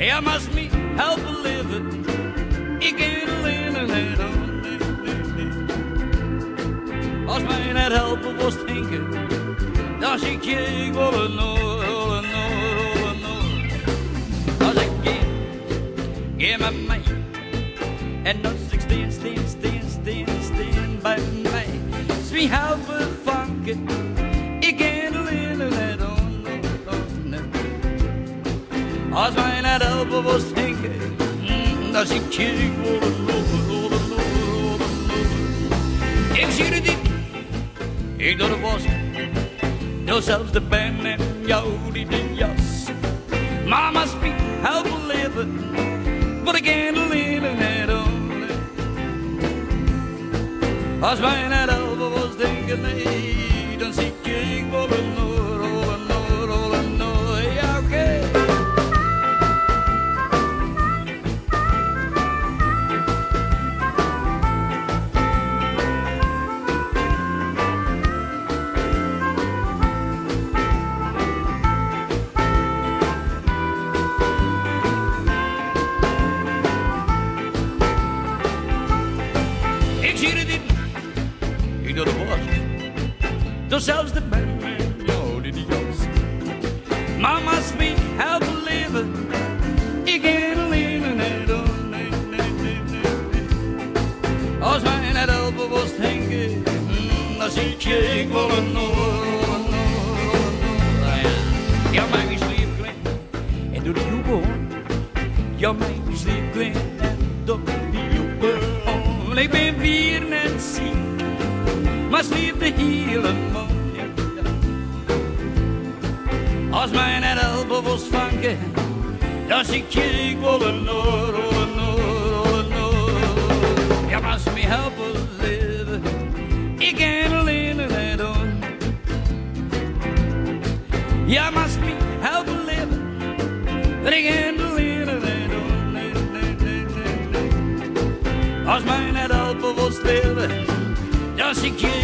Ja, must me helpen leven. Ik kan alleen net aan. Als mij net helpen was denken, dan zie ik je, ik wil een noord. Als ik geef met mij. En als ik steen bij mij. Zwie helpen vanken, ik kan alleen net aan. Als mij net helpen was denken, dan zie ik je, ik wil een noord. Ik zie de diep, ik doe de was, doe zelfs de pen en jou die de jas. Mama speak, helpen leven, wat ik in de leven net aan. Als wij net helpen was denken, nee, dan zie ik je, ik wil een noord. Ja, oké. Ik zie het niet, ik doe de was, doe zelfs de pen en jou die jas. Mama speak, helpen leven, ik kan alleen net doen, nee. Als mij net helpen was denken, dan zie ik je, ik wil een noord. Ja, mij is lief klein, en doe de joepen hoor. Ja, mij is lief klein, en doe de joepen hoor. Ik ben weer net ziek, maar sliep de hele man. Als mij net helpen was vanken, dan zie ik je, ik wil een noord. Ja, maar als me helpen leven, ik kan alleen net doen. Ja, maar als me helpen leven, ik kan alleen net doen. Als mij net helpen was leven, dan zie ik je,